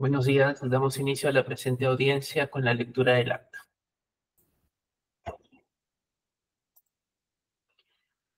Buenos días, damos inicio a la presente audiencia con la lectura del acta.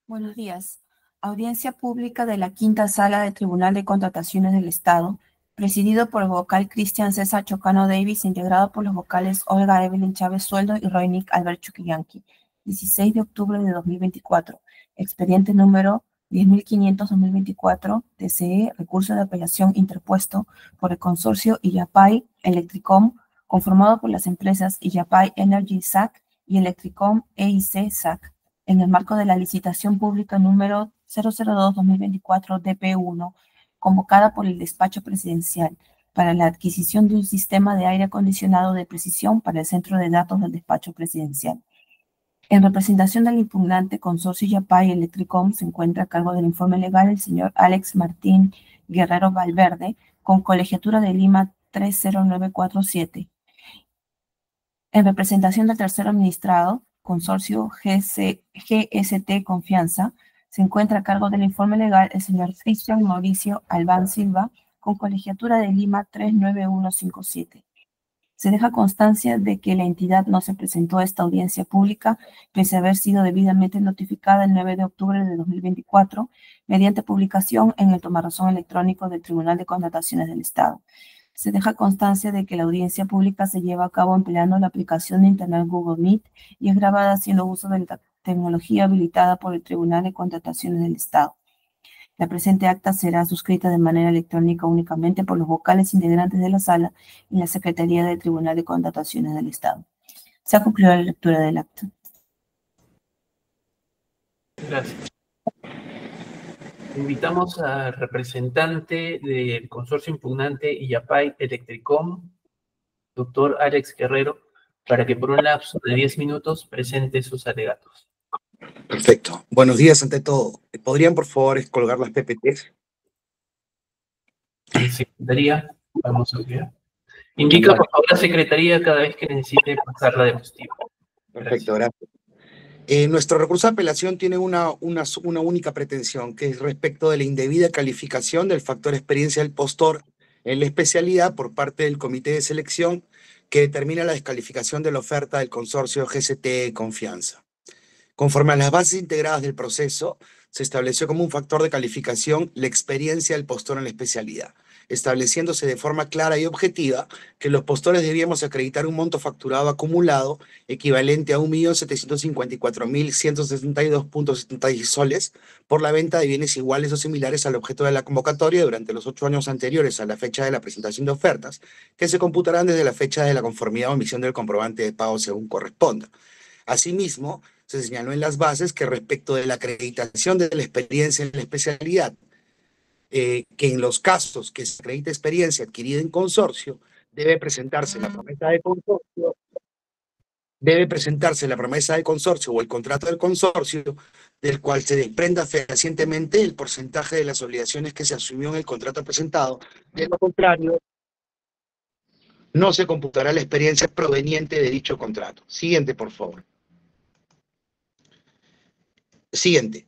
Buenos días. Audiencia pública de la Quinta Sala del Tribunal de Contrataciones del Estado, presidido por el vocal Cristian César Chocano Davis, integrado por los vocales Olga Evelyn Chávez Sueldo y Roynick Albert Chuquillanqui. 16 de octubre de 2024. Expediente número 10.500-2024, TCE, recurso de apelación interpuesto por el consorcio Illapay Electricom, conformado por las empresas Illapay Energy SAC y Electricom EIC SAC, en el marco de la licitación pública número 002-2024 DP1, convocada por el despacho presidencial para la adquisición de un sistema de aire acondicionado de precisión para el centro de datos del despacho presidencial. En representación del impugnante consorcio Illapay Electricom se encuentra a cargo del informe legal el señor Alex Martín Guerrero Valverde, con colegiatura de Lima 30947. En representación del tercer administrado, consorcio GST Confianza, se encuentra a cargo del informe legal el señor Cristian Mauricio Albán Silva, con colegiatura de Lima 39157. Se deja constancia de que la entidad no se presentó a esta audiencia pública, pese a haber sido debidamente notificada el 9 de octubre de 2024, mediante publicación en el tomarrazón electrónico del Tribunal de Contrataciones del Estado. Se deja constancia de que la audiencia pública se lleva a cabo empleando la aplicación de Internet Google Meet y es grabada haciendo uso de la tecnología habilitada por el Tribunal de Contrataciones del Estado. La presente acta será suscrita de manera electrónica únicamente por los vocales integrantes de la sala y la Secretaría del Tribunal de Contrataciones del Estado. Se ha concluido la lectura del acta. Gracias. Invitamos al representante del consorcio impugnante Illapay Electricom, doctor Alex Guerrero, para que por un lapso de 10 minutos presente sus alegatos. Perfecto. Buenos días ante todo. ¿Podrían, por favor, colgar las PPTs? Secretaría, vamos a ver. Indica, por favor, la Secretaría cada vez que necesite pasar la diapositiva. Perfecto, gracias. Nuestro recurso de apelación tiene una única pretensión, que es respecto de la indebida calificación del factor experiencia del postor en la especialidad por parte del comité de selección que determina la descalificación de la oferta del consorcio GST Confianza. Conforme a las bases integradas del proceso, se estableció como un factor de calificación la experiencia del postor en la especialidad, estableciéndose de forma clara y objetiva que los postores debíamos acreditar un monto facturado acumulado equivalente a 1.754.162.76 soles por la venta de bienes iguales o similares al objeto de la convocatoria durante los 8 años anteriores a la fecha de la presentación de ofertas, que se computarán desde la fecha de la conformidad o emisión del comprobante de pago según corresponda. Asimismo, se señaló en las bases que respecto de la acreditación de la experiencia en la especialidad, que en los casos que se acredite experiencia adquirida en consorcio, debe presentarse la promesa de consorcio, o el contrato del consorcio, del cual se desprenda fehacientemente el porcentaje de las obligaciones que se asumió en el contrato presentado. De lo contrario, no se computará la experiencia proveniente de dicho contrato. Siguiente, por favor. Siguiente.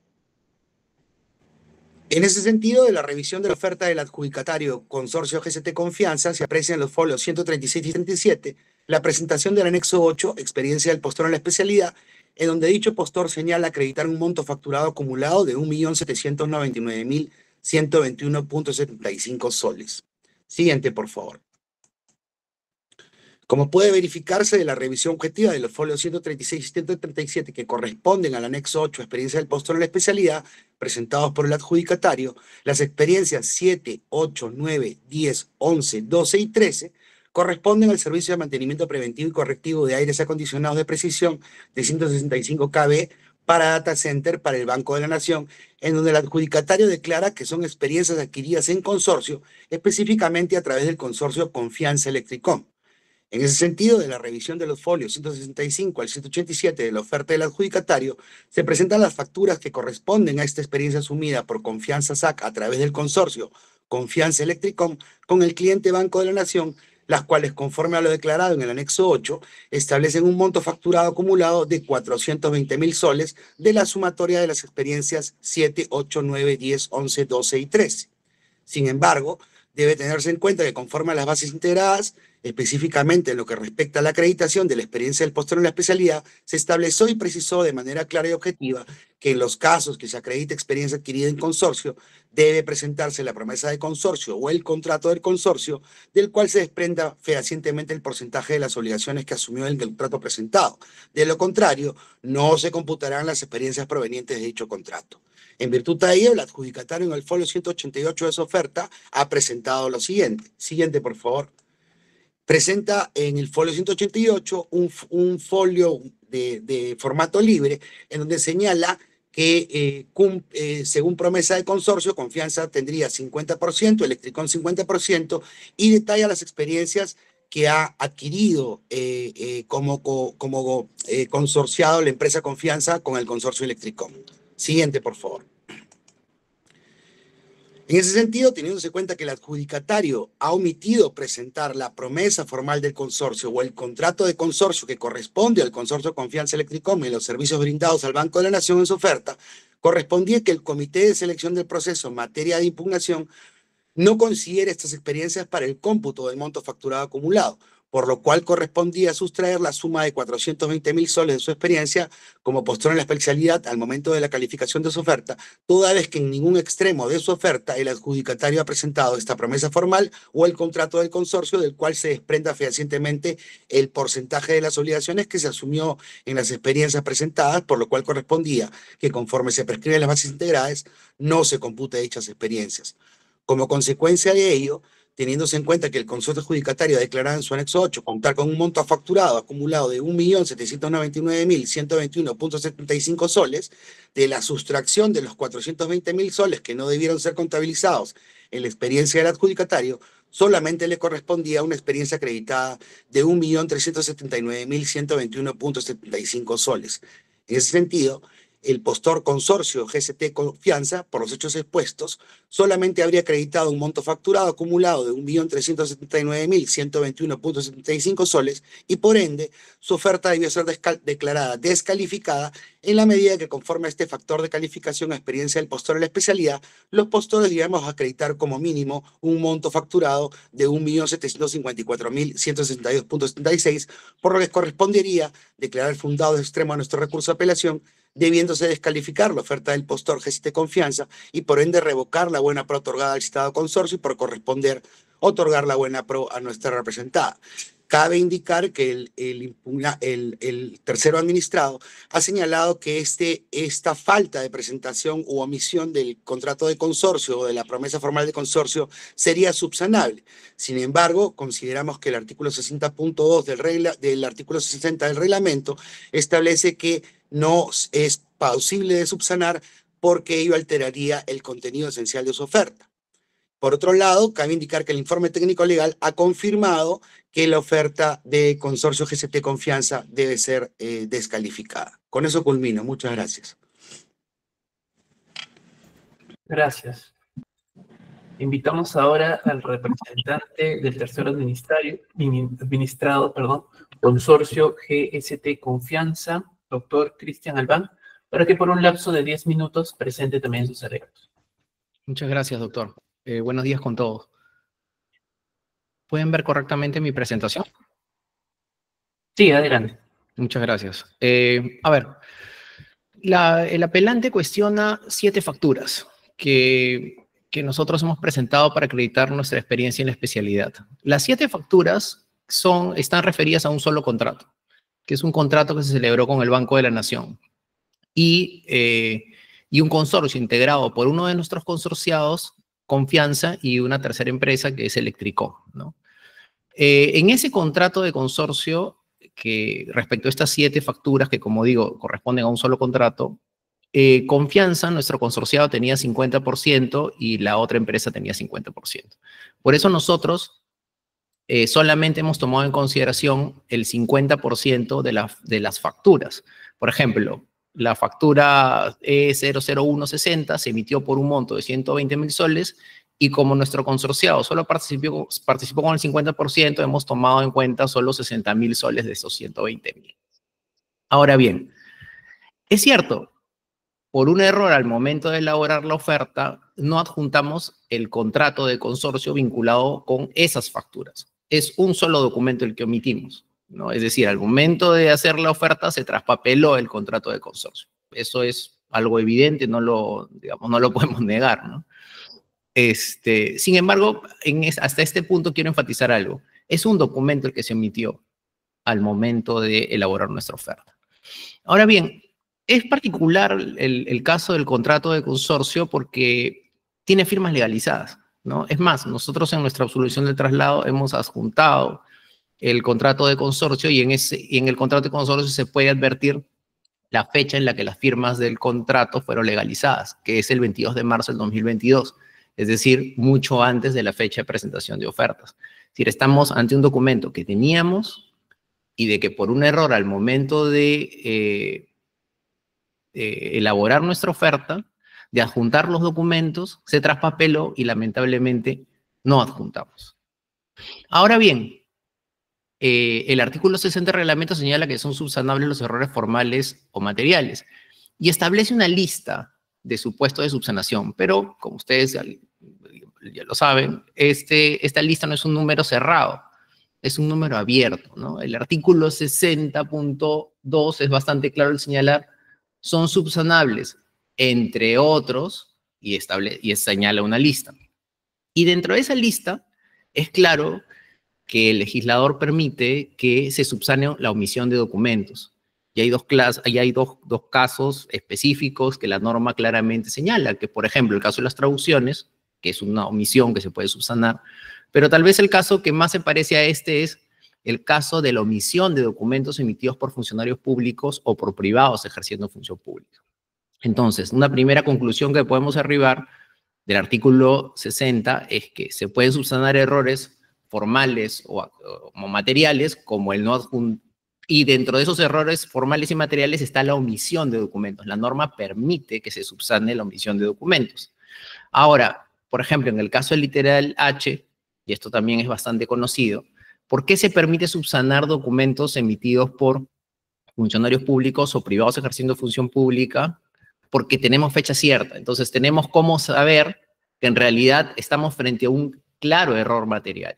En ese sentido, de la revisión de la oferta del adjudicatario Consorcio GST Confianza, se aprecia en los folios 136 y 37 la presentación del anexo 8, experiencia del postor en la especialidad, en donde dicho postor señala acreditar un monto facturado acumulado de 1.799.121.75 soles. Siguiente, por favor. Como puede verificarse de la revisión objetiva de los folios 136 y 137 que corresponden al anexo 8, experiencia del postor en la especialidad, presentados por el adjudicatario, las experiencias 7, 8, 9, 10, 11, 12 y 13 corresponden al servicio de mantenimiento preventivo y correctivo de aires acondicionados de precisión de 165 kV para Data Center para el Banco de la Nación, en donde el adjudicatario declara que son experiencias adquiridas en consorcio, específicamente a través del consorcio Confianza Electricom. En ese sentido, de la revisión de los folios 165 al 187 de la oferta del adjudicatario, se presentan las facturas que corresponden a esta experiencia asumida por Confianza SAC a través del consorcio Confianza Electricom con el cliente Banco de la Nación, las cuales, conforme a lo declarado en el anexo 8, establecen un monto facturado acumulado de 420.000 soles de la sumatoria de las experiencias 7, 8, 9, 10, 11, 12 y 13. Sin embargo, Debe tenerse en cuenta que conforme a las bases integradas, específicamente en lo que respecta a la acreditación de la experiencia del postor en la especialidad, se estableció y precisó de manera clara y objetiva que en los casos que se acredite experiencia adquirida en consorcio, debe presentarse la promesa de consorcio o el contrato del consorcio, del cual se desprenda fehacientemente el porcentaje de las obligaciones que asumió en el contrato presentado. De lo contrario, no se computarán las experiencias provenientes de dicho contrato. En virtud de ello, el adjudicatario en el folio 188 de su oferta ha presentado lo siguiente. Siguiente, por favor. Presenta en el folio 188 un folio de formato libre en donde señala que según promesa de consorcio, Confianza tendría 50%, Electricom 50%, y detalla las experiencias que ha adquirido como consorciado la empresa Confianza con el consorcio Electricom. Siguiente, por favor. En ese sentido, teniéndose en cuenta que el adjudicatario ha omitido presentar la promesa formal del consorcio o el contrato de consorcio que corresponde al consorcio Confianza Electricom y los servicios brindados al Banco de la Nación en su oferta, correspondía que el Comité de Selección del Proceso en materia de impugnación no considere estas experiencias para el cómputo del monto facturado acumulado, por lo cual correspondía sustraer la suma de 420.000 soles de su experiencia como postor en la especialidad al momento de la calificación de su oferta, toda vez que en ningún extremo de su oferta el adjudicatario ha presentado esta promesa formal o el contrato del consorcio del cual se desprenda fehacientemente el porcentaje de las obligaciones que se asumió en las experiencias presentadas, por lo cual correspondía que conforme se prescriben las bases integrales no se compute dichas experiencias. Como consecuencia de ello, teniéndose en cuenta que el consorcio adjudicatario ha declarado en su anexo 8 contar con un monto facturado acumulado de 1.799.121.75 soles, de la sustracción de los 420.000 soles que no debieron ser contabilizados en la experiencia del adjudicatario, solamente le correspondía una experiencia acreditada de 1.379.121.75 soles. En ese sentido, el postor consorcio GCT Confianza, por los hechos expuestos, solamente habría acreditado un monto facturado acumulado de 1.379.121.75 soles y por ende su oferta debió ser declarada descalificada en la medida que conforme a este factor de calificación a experiencia del postor en la especialidad, los postores debíamos acreditar como mínimo un monto facturado de 1.754.162.76, por lo que correspondería declarar fundado de extremo a nuestro recurso de apelación, debiéndose descalificar la oferta del postor GCT Confianza y por ende revocar la buena pro otorgada al citado consorcio y por corresponder otorgar la buena pro a nuestra representada. Cabe indicar que el tercero administrado ha señalado que esta falta de presentación u omisión del contrato de consorcio o de la promesa formal de consorcio sería subsanable. Sin embargo, consideramos que el artículo 60.2 del artículo 60 del reglamento establece que no es posible de subsanar porque ello alteraría el contenido esencial de su oferta. Por otro lado, cabe indicar que el informe técnico legal ha confirmado que la oferta de consorcio GCT Confianza debe ser descalificada. Con eso culmino. Muchas gracias. Gracias. Invitamos ahora al representante del tercero administrado, consorcio GST Confianza, doctor Cristian Albán, para que por un lapso de 10 minutos presente también sus alegatos. Muchas gracias, doctor. Buenos días con todos. ¿Pueden ver correctamente mi presentación? Sí, adelante. Muchas gracias. A ver, el apelante cuestiona 7 facturas que nosotros hemos presentado para acreditar nuestra experiencia en la especialidad. Las 7 facturas están referidas a un solo contrato, que es un contrato que se celebró con el Banco de la Nación. Y un consorcio integrado por uno de nuestros consorciados, Confianza, y una tercera empresa que es Electricom, ¿no? En ese contrato de consorcio, que respecto a estas 7 facturas que, como digo, corresponden a un solo contrato, Confianza, nuestro consorciado, tenía 50% y la otra empresa tenía 50%. Por eso nosotros solamente hemos tomado en consideración el 50% de las facturas. Por ejemplo, la factura E00160 se emitió por un monto de 120.000 soles y como nuestro consorciado solo participó con el 50%, hemos tomado en cuenta solo 60.000 soles de esos 120.000. Ahora bien, es cierto, por un error al momento de elaborar la oferta, no adjuntamos el contrato de consorcio vinculado con esas facturas. Es un solo documento el que omitimos, ¿no? Es decir, al momento de hacer la oferta se traspapeló el contrato de consorcio. Eso es algo evidente, digamos, no lo podemos negar, ¿no? Sin embargo, hasta este punto quiero enfatizar algo. Es un documento el que se omitió al momento de elaborar nuestra oferta. Ahora bien, es particular el caso del contrato de consorcio porque tiene firmas legalizadas, ¿no? Es más, nosotros en nuestra absolución de traslado hemos adjuntado el contrato de consorcio y en el contrato de consorcio se puede advertir la fecha en la que las firmas del contrato fueron legalizadas, que es el 22 de marzo del 2022, es decir, mucho antes de la fecha de presentación de ofertas. Es decir, estamos ante un documento que teníamos y de que por un error al momento de elaborar nuestra oferta, de adjuntar los documentos, se traspapeló y lamentablemente no adjuntamos. Ahora bien, el artículo 60 del reglamento señala que son subsanables los errores formales o materiales y establece una lista de supuestos de subsanación, pero como ustedes ya lo saben, esta lista no es un número cerrado, es un número abierto, ¿no? El artículo 60.2 es bastante claro al señalar, son subsanables, entre otros, y señala una lista. Y dentro de esa lista es claro que el legislador permite que se subsane la omisión de documentos. Y hay dos casos específicos que la norma claramente señala, que por ejemplo el caso de las traducciones, que es una omisión que se puede subsanar, pero tal vez el caso que más se parece a este es el caso de la omisión de documentos emitidos por funcionarios públicos o por privados ejerciendo función pública. Entonces, una primera conclusión que podemos arribar del artículo 60 es que se pueden subsanar errores formales o materiales como el no adjunto, y dentro de esos errores formales y materiales está la omisión de documentos. La norma permite que se subsane la omisión de documentos. Ahora, por ejemplo, en el caso del literal H, y esto también es bastante conocido, ¿por qué se permite subsanar documentos emitidos por funcionarios públicos o privados ejerciendo función pública? Porque tenemos fecha cierta. Entonces, tenemos cómo saber que en realidad estamos frente a un claro error material.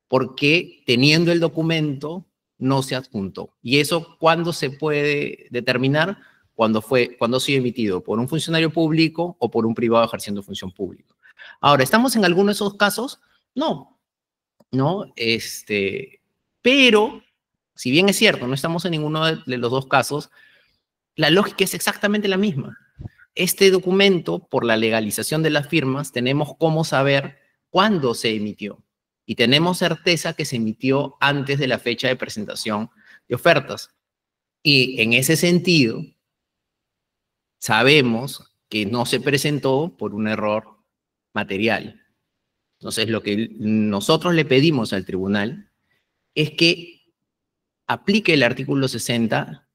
Porque teniendo el documento no se adjuntó. ¿Y eso cuándo se puede determinar? Cuando ha sido emitido por un funcionario público o por un privado ejerciendo función pública. Ahora, ¿estamos en alguno de esos casos? No. Pero, si bien es cierto, no estamos en ninguno de los dos casos, la lógica es exactamente la misma. Este documento, por la legalización de las firmas, tenemos cómo saber cuándo se emitió. Y tenemos certeza que se emitió antes de la fecha de presentación de ofertas. Y en ese sentido, sabemos que no se presentó por un error material. Entonces, lo que nosotros le pedimos al tribunal es que aplique el artículo 60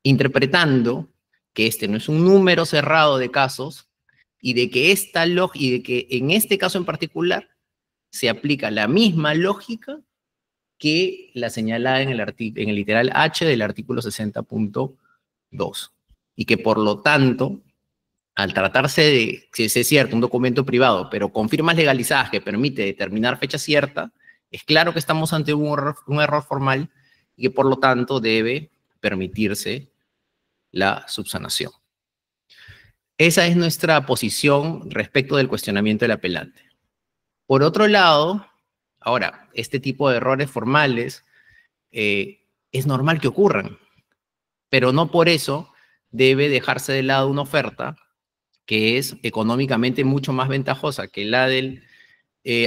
interpretando que este no es un número cerrado de casos y de que en este caso en particular se aplica la misma lógica que la señalada en el literal H del artículo 60.2 y que por lo tanto, al tratarse de, si es cierto, un documento privado, pero con firmas legalizadas que permite determinar fecha cierta, es claro que estamos ante un error formal y que por lo tanto debe permitirse la subsanación. Esa es nuestra posición respecto del cuestionamiento del apelante. Por otro lado, ahora, este tipo de errores formales es normal que ocurran, pero no por eso debe dejarse de lado una oferta que es económicamente mucho más ventajosa que la del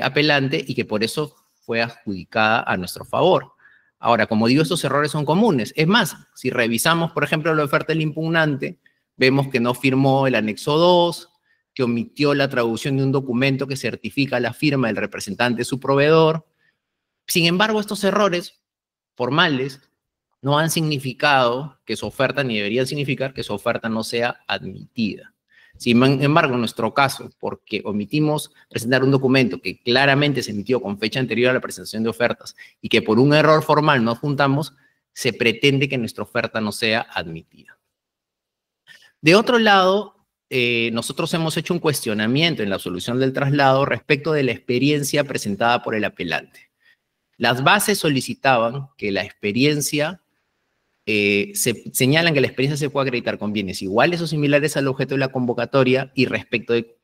apelante y que por eso fue adjudicada a nuestro favor. Ahora, como digo, estos errores son comunes. Es más, si revisamos, por ejemplo, la oferta del impugnante, vemos que no firmó el anexo 2, que omitió la traducción de un documento que certifica la firma del representante de su proveedor. Sin embargo, estos errores formales no han significado que su oferta, ni deberían significar que su oferta no sea admitida. Sin embargo, en nuestro caso, porque omitimos presentar un documento que claramente se emitió con fecha anterior a la presentación de ofertas y que por un error formal no adjuntamos, se pretende que nuestra oferta no sea admitida. De otro lado, nosotros hemos hecho un cuestionamiento en la solución del traslado respecto de la experiencia presentada por el apelante. Las bases solicitaban que la experiencia, señalan que la experiencia se puede acreditar con bienes iguales o similares al objeto de la convocatoria, y respecto de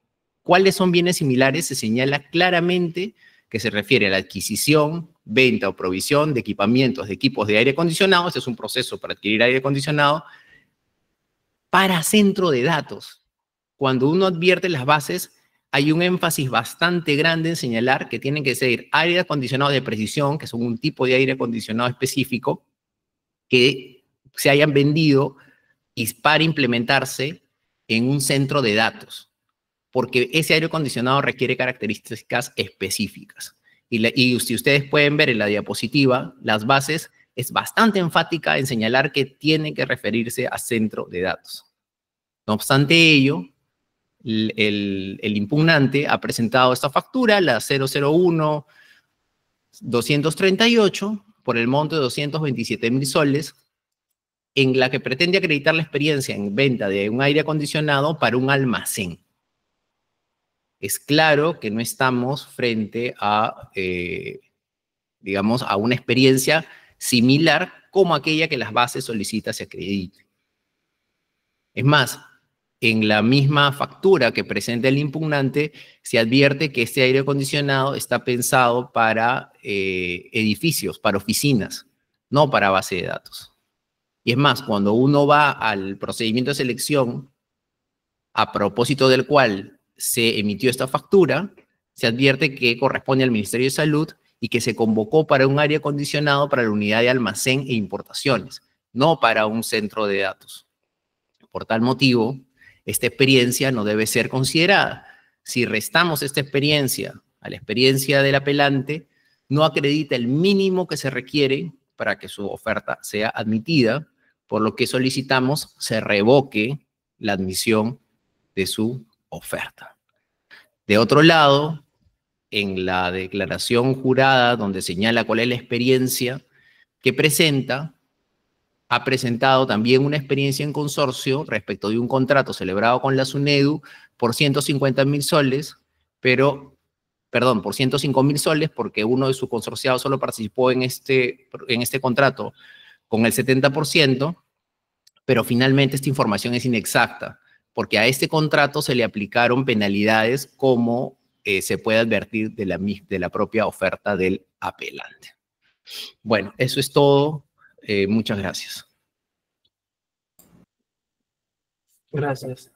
cuáles son bienes similares se señala claramente que se refiere a la adquisición, venta o provisión de equipamientos, de equipos de aire acondicionado. Este es un proceso para adquirir aire acondicionado para centro de datos. Cuando uno advierte las bases, hay un énfasis bastante grande en señalar que tienen que ser aire acondicionado de precisión, que son un tipo de aire acondicionado específico, que se hayan vendido y para implementarse en un centro de datos, porque ese aire acondicionado requiere características específicas. Y si ustedes pueden ver en la diapositiva, las bases es bastante enfática en señalar que tiene que referirse a centro de datos. No obstante ello, el impugnante ha presentado esta factura, la 001-238, por el monto de 227.000 soles, en la que pretende acreditar la experiencia en venta de un aire acondicionado para un almacén. Es claro que no estamos frente a, digamos, a una experiencia similar como aquella que las bases solicitan se acredite. Es más, en la misma factura que presenta el impugnante, se advierte que este aire acondicionado está pensado para edificios, para oficinas, no para base de datos. Y es más, cuando uno va al procedimiento de selección, a propósito del cual se emitió esta factura, se advierte que corresponde al Ministerio de Salud y que se convocó para un aire acondicionado para la unidad de almacén e importaciones, no para un centro de datos. Por tal motivo, esta experiencia no debe ser considerada. Si restamos esta experiencia a la experiencia del apelante, no acredita el mínimo que se requiere para que su oferta sea admitida, por lo que solicitamos se revoque la admisión de su oferta. De otro lado, en la declaración jurada, donde señala cuál es la experiencia que presenta, ha presentado también una experiencia en consorcio respecto de un contrato celebrado con la SUNEDU por 150.000 soles, pero, perdón, por 105.000 soles, porque uno de sus consorciados solo participó en este contrato con el 70%, pero finalmente esta información es inexacta, porque a este contrato se le aplicaron penalidades como se puede advertir de la propia oferta del apelante. Bueno, eso es todo. Muchas gracias. Gracias.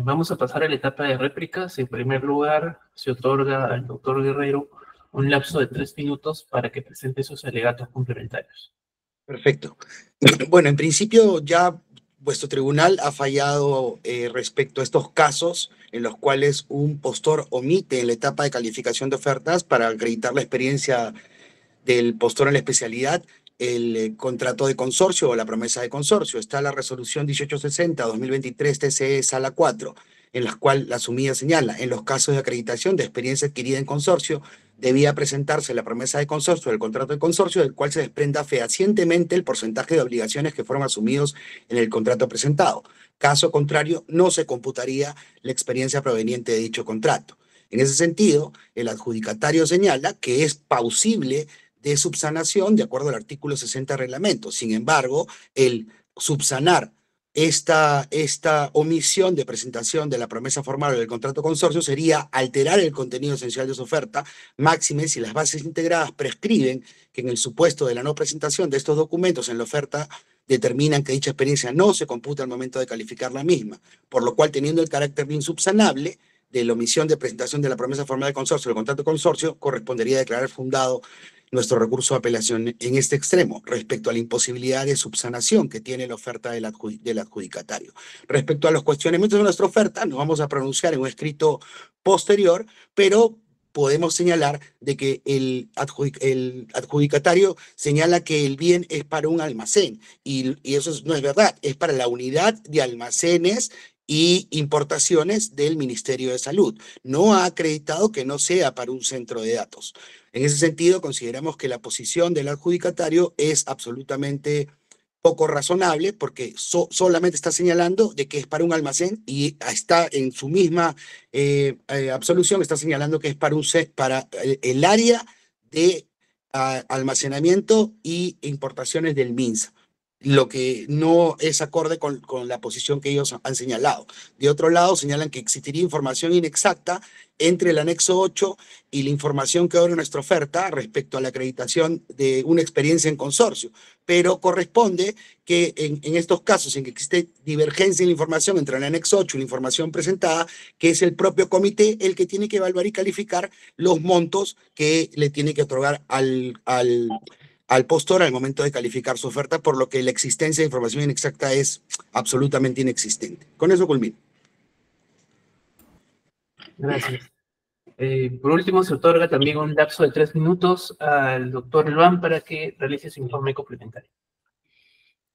Vamos a pasar a la etapa de réplicas. En primer lugar, se otorga al doctor Guerrero un lapso de 3 minutos para que presente sus alegatos complementarios. Perfecto. Bueno, en principio ya vuestro tribunal ha fallado respecto a estos casos en los cuales un postor omite en la etapa de calificación de ofertas para acreditar la experiencia del postor en la especialidad el contrato de consorcio o la promesa de consorcio. Está la resolución 1860-2023 TCE Sala 4, en la cual la sumida señala, en los casos de acreditación de experiencia adquirida en consorcio, debía presentarse la promesa de consorcio del contrato de consorcio, del cual se desprenda fehacientemente el porcentaje de obligaciones que fueron asumidos en el contrato presentado. Caso contrario, no se computaría la experiencia proveniente de dicho contrato. En ese sentido, el adjudicatario señala que es plausible de subsanación de acuerdo al artículo 60 del reglamento. Sin embargo, el subsanar esta omisión de presentación de la promesa formal o del contrato consorcio sería alterar el contenido esencial de su oferta, máxime si las bases integradas prescriben que en el supuesto de la no presentación de estos documentos en la oferta determinan que dicha experiencia no se computa al momento de calificar la misma, por lo cual, teniendo el carácter de insubsanable de la omisión de presentación de la promesa formal del consorcio o del contrato consorcio, correspondería declarar fundado nuestro recurso de apelación en este extremo, respecto a la imposibilidad de subsanación que tiene la oferta del adjudicatario. Respecto a los cuestionamientos de nuestra oferta, nos vamos a pronunciar en un escrito posterior, pero podemos señalar de que el adjudicatario señala que el bien es para un almacén, y eso no es verdad, es para la unidad de almacenes y importaciones del Ministerio de Salud. No ha acreditado que no sea para un centro de datos. En ese sentido, consideramos que la posición del adjudicatario es absolutamente poco razonable porque solamente está señalando de que es para un almacén y está en su misma absolución, está señalando que es para el área de almacenamiento y importaciones del MINSA, lo que no es acorde con la posición que ellos han señalado. De otro lado, señalan que existiría información inexacta entre el anexo 8 y la información que ahora en nuestra oferta respecto a la acreditación de una experiencia en consorcio, pero corresponde que en estos casos en que existe divergencia en la información entre el anexo 8 y la información presentada, que es el propio comité el que tiene que evaluar y calificar los montos que le tiene que otorgar al postor al momento de calificar su oferta, por lo que la existencia de información inexacta es absolutamente inexistente. Con eso culmino. Gracias. Por último, se otorga también un lapso de 3 minutos al doctor Luan para que realice su informe complementario.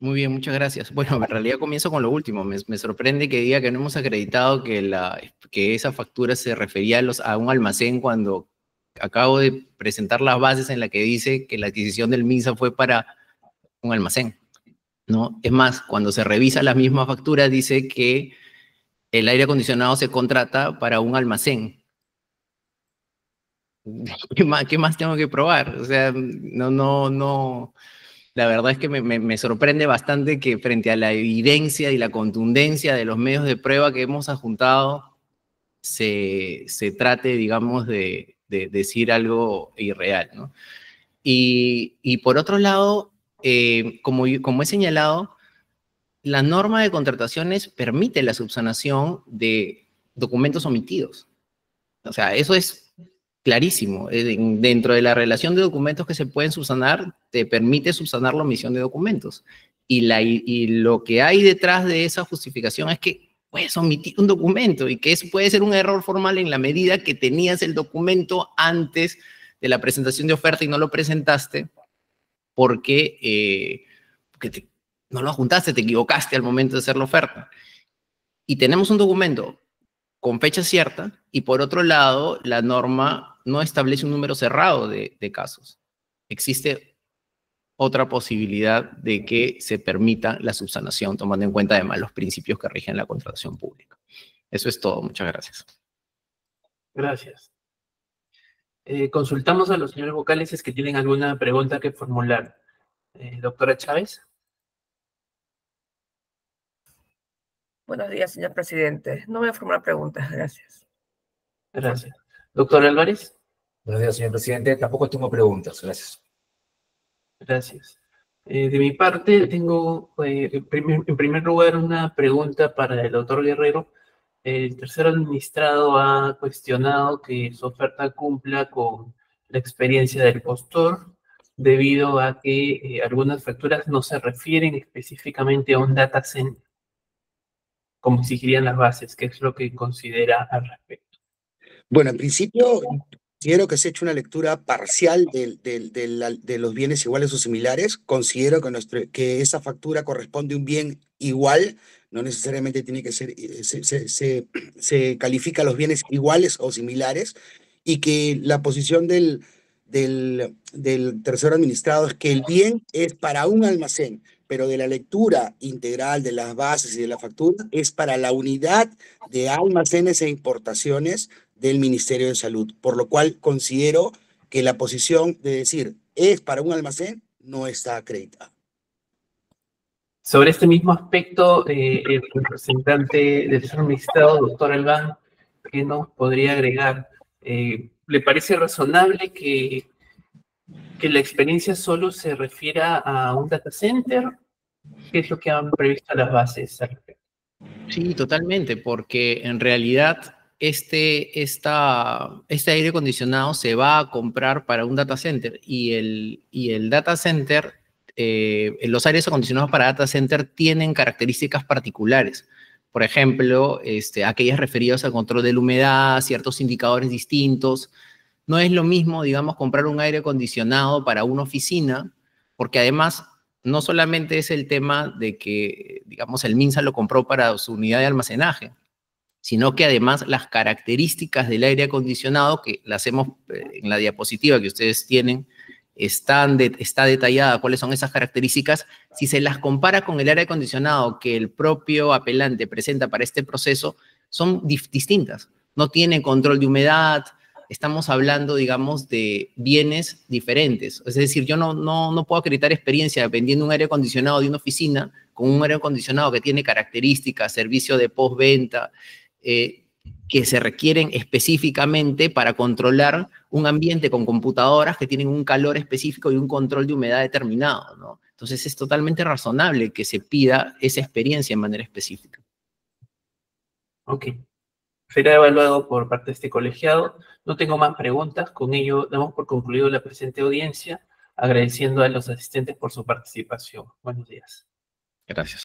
Muy bien, muchas gracias. Bueno, en realidad comienzo con lo último. Me sorprende que diga que no hemos acreditado que esa factura se refería a un almacén cuando acabo de presentar las bases en las que dice que la adquisición del MINSA fue para un almacén, ¿no? Es más, cuando se revisa la misma factura dice que el aire acondicionado se contrata para un almacén. ¿Qué más tengo que probar? O sea, no. La verdad es que me sorprende bastante que frente a la evidencia y la contundencia de los medios de prueba que hemos adjuntado, se trate, digamos, de decir algo irreal, ¿no? Y por otro lado, como he señalado, la norma de contrataciones permite la subsanación de documentos omitidos. O sea, eso es clarísimo. Dentro de la relación de documentos que se pueden subsanar, te permite subsanar la omisión de documentos. Y lo que hay detrás de esa justificación es que puedes omitir un documento y que eso puede ser un error formal en la medida que tenías el documento antes de la presentación de oferta y no lo presentaste porque no lo juntaste, te equivocaste al momento de hacer la oferta. Y tenemos un documento con fecha cierta, y por otro lado, la norma no establece un número cerrado de casos. Existe otra posibilidad de que se permita la subsanación, tomando en cuenta además los principios que rigen la contratación pública. Eso es todo. Muchas gracias. Gracias. Consultamos a los señores vocales si es que tienen alguna pregunta que formular. Doctora Chávez. Buenos días, señor presidente. No voy a formular preguntas, gracias. Gracias. Doctor Álvarez. Buenos días, señor presidente. Tampoco tengo preguntas, gracias. Gracias. De mi parte, tengo en primer lugar una pregunta para el doctor Guerrero. El tercer administrado ha cuestionado que su oferta cumpla con la experiencia del postor, debido a que algunas facturas no se refieren específicamente a un data center, como exigirían las bases. ¿Qué es lo que considera al respecto? Bueno, en principio, considero que se ha hecho una lectura parcial de los bienes iguales o similares. Considero que esa factura corresponde a un bien igual, no necesariamente tiene que ser, se califica los bienes iguales o similares, y que la posición del tercero administrado es que el bien es para un almacén, pero de la lectura integral de las bases y de la factura es para la unidad de almacenes e importaciones del Ministerio de Salud, por lo cual considero que la posición de decir es para un almacén no está acreditada. Sobre este mismo aspecto, el representante del tercer administrado, doctor Albán, ¿qué nos podría agregar? ¿Le parece razonable que la experiencia solo se refiera a un data center? ¿Qué es lo que han previsto las bases al respecto? Sí, totalmente, porque en realidad este aire acondicionado se va a comprar para un data center y el data center, los aires acondicionados para data center tienen características particulares. Por ejemplo, aquellas referidas al control de la humedad, ciertos indicadores distintos. No es lo mismo, digamos, comprar un aire acondicionado para una oficina, porque además no solamente es el tema de que, digamos, el MINSA lo compró para su unidad de almacenaje, sino que además las características del aire acondicionado, que las hemos en la diapositiva que ustedes tienen, está detallada cuáles son esas características, si se las compara con el aire acondicionado que el propio apelante presenta para este proceso, son distintas. No tiene control de humedad, estamos hablando, digamos, de bienes diferentes. Es decir, yo no puedo acreditar experiencia vendiendo un aire acondicionado de una oficina con un aire acondicionado que tiene características, servicio de postventa, que se requieren específicamente para controlar un ambiente con computadoras que tienen un calor específico y un control de humedad determinado, ¿no? Entonces es totalmente razonable que se pida esa experiencia de manera específica. Ok. Será evaluado por parte de este colegiado. No tengo más preguntas. Con ello damos por concluido la presente audiencia, agradeciendo a los asistentes por su participación. Buenos días. Gracias.